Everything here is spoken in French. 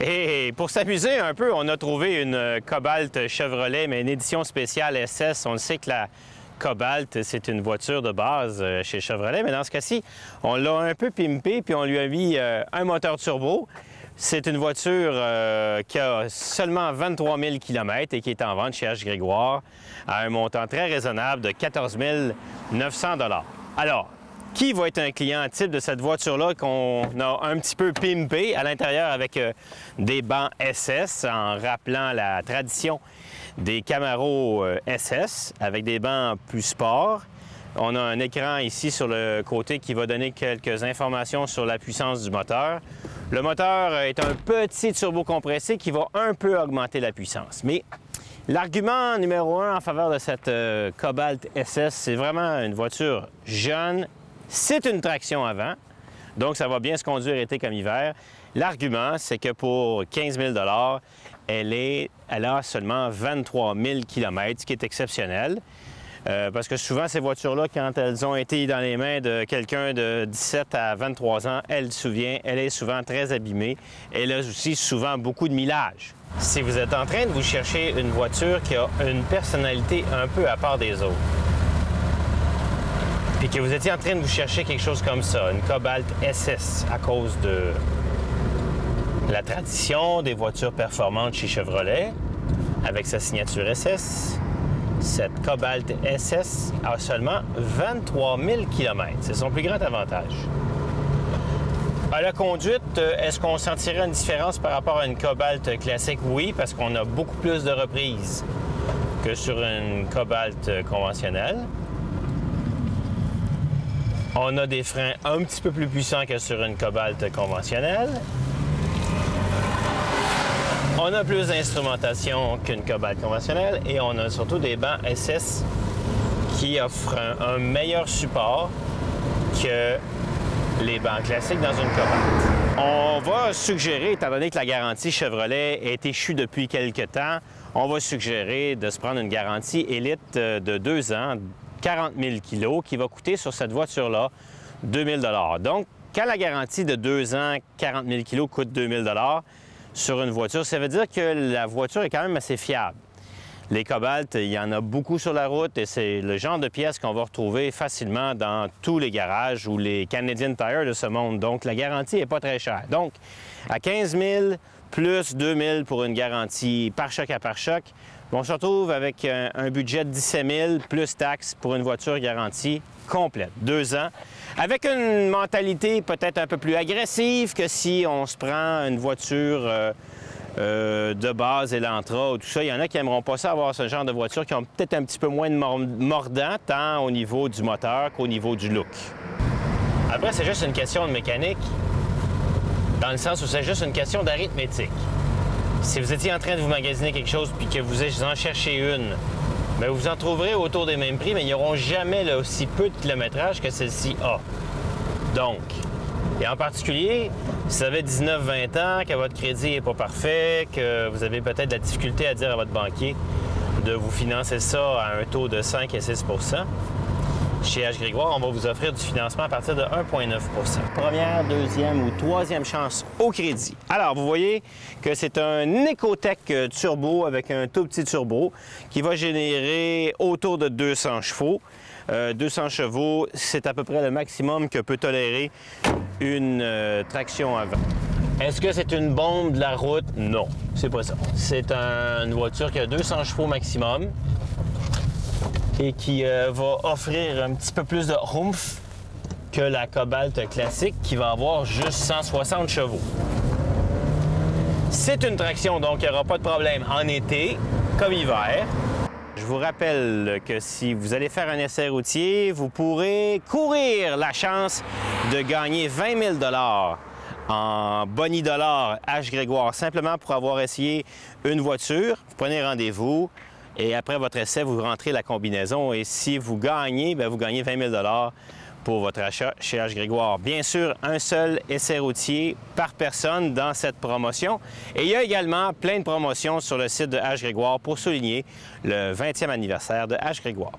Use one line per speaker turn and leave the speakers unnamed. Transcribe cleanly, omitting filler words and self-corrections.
Et pour s'amuser un peu, on a trouvé une Cobalt Chevrolet, mais une édition spéciale SS. On le sait que la Cobalt, c'est une voiture de base chez Chevrolet, mais dans ce cas-ci, on l'a un peu pimpé, puis on lui a mis un moteur turbo. C'est une voiture qui a seulement 23 000 km et qui est en vente chez H. Grégoire à un montant très raisonnable de 14 900 $. Alors, qui va être un client type de cette voiture-là qu'on a un petit peu pimpé à l'intérieur avec des bancs SS, en rappelant la tradition des Camaro SS, avec des bancs plus sport. On a un écran ici sur le côté qui va donner quelques informations sur la puissance du moteur. Le moteur est un petit turbo compressé qui va un peu augmenter la puissance. Mais l'argument numéro 1 en faveur de cette Cobalt SS, c'est vraiment une voiture jeune. C'est une traction avant, donc ça va bien se conduire été comme hiver. L'argument, c'est que pour 15 000 $, elle a seulement 23 000 km, ce qui est exceptionnel. Parce que souvent, ces voitures-là, quand elles ont été dans les mains de quelqu'un de 17 à 23 ans, elle est souvent très abîmée. Elle a aussi souvent beaucoup de millage. Si vous êtes en train de vous chercher une voiture qui a une personnalité un peu à part des autres, puis que vous étiez en train de vous chercher quelque chose comme ça, une Cobalt SS, à cause de la tradition des voitures performantes chez Chevrolet, avec sa signature SS, cette Cobalt SS a seulement 23 000 km. C'est son plus grand avantage. À la conduite, est-ce qu'on sentirait une différence par rapport à une Cobalt classique? Oui, parce qu'on a beaucoup plus de reprises que sur une Cobalt conventionnelle. On a des freins un petit peu plus puissants que sur une Cobalt conventionnelle. On a plus d'instrumentation qu'une Cobalt conventionnelle et on a surtout des bancs SS qui offrent un meilleur support que les bancs classiques dans une Cobalt. On va suggérer, étant donné que la garantie Chevrolet est échue depuis quelques temps, on va suggérer de se prendre une garantie Élite de 2 ans, 40 000 kg, qui va coûter sur cette voiture-là 2 000 $. Donc, quand la garantie de 2 ans, 40 000 kg coûte 2 000 $ sur une voiture, ça veut dire que la voiture est quand même assez fiable. Les Cobalt, il y en a beaucoup sur la route et c'est le genre de pièces qu'on va retrouver facilement dans tous les garages ou les Canadian Tire de ce monde. Donc, la garantie n'est pas très chère. Donc, à 15 000 plus 2 000 pour une garantie pare-choc à pare-choc, on se retrouve avec un budget de 17 000 plus taxes pour une voiture garantie complète, 2 ans, avec une mentalité peut-être un peu plus agressive que si on se prend une voiture de base, Elantra ou tout ça. Il y en a qui n'aimeront pas ça avoir ce genre de voiture qui ont peut-être un petit peu moins de mordant, tant au niveau du moteur qu'au niveau du look. Après, c'est juste une question de mécanique, dans le sens où c'est juste une question d'arithmétique. Si vous étiez en train de vous magasiner quelque chose puis que vous en cherchez une, bien, vous en trouverez autour des mêmes prix, mais ils n'auront jamais aussi peu de kilométrage que celle-ci a. Donc, et en particulier, si vous avez 19-20 ans, que votre crédit n'est pas parfait, que vous avez peut-être de la difficulté à dire à votre banquier de vous financer ça à un taux de 5 et 6 %, chez H. Grégoire, on va vous offrir du financement à partir de 1,9 %. Première, deuxième ou troisième chance au crédit. Alors, vous voyez que c'est un Ecotec turbo avec un tout petit turbo qui va générer autour de 200 chevaux. 200 chevaux, c'est à peu près le maximum que peut tolérer une traction avant. Est-ce que c'est une bombe de la route? Non, c'est pas ça. C'est une voiture qui a 200 chevaux maximum et qui va offrir un petit peu plus de oomph que la Cobalt classique qui va avoir juste 160 chevaux. C'est une traction, donc il n'y aura pas de problème en été comme hiver. Je vous rappelle que si vous allez faire un essai routier, vous pourrez courir la chance de gagner 20 000 $ en boni dollars H. Grégoire, simplement pour avoir essayé une voiture. Vous prenez rendez-vous et après votre essai, vous rentrez la combinaison et si vous gagnez, bien, vous gagnez 20 000 $ pour votre achat chez H. Grégoire. Bien sûr, un seul essai routier par personne dans cette promotion. Et il y a également plein de promotions sur le site de H. Grégoire pour souligner le 20e anniversaire de H. Grégoire.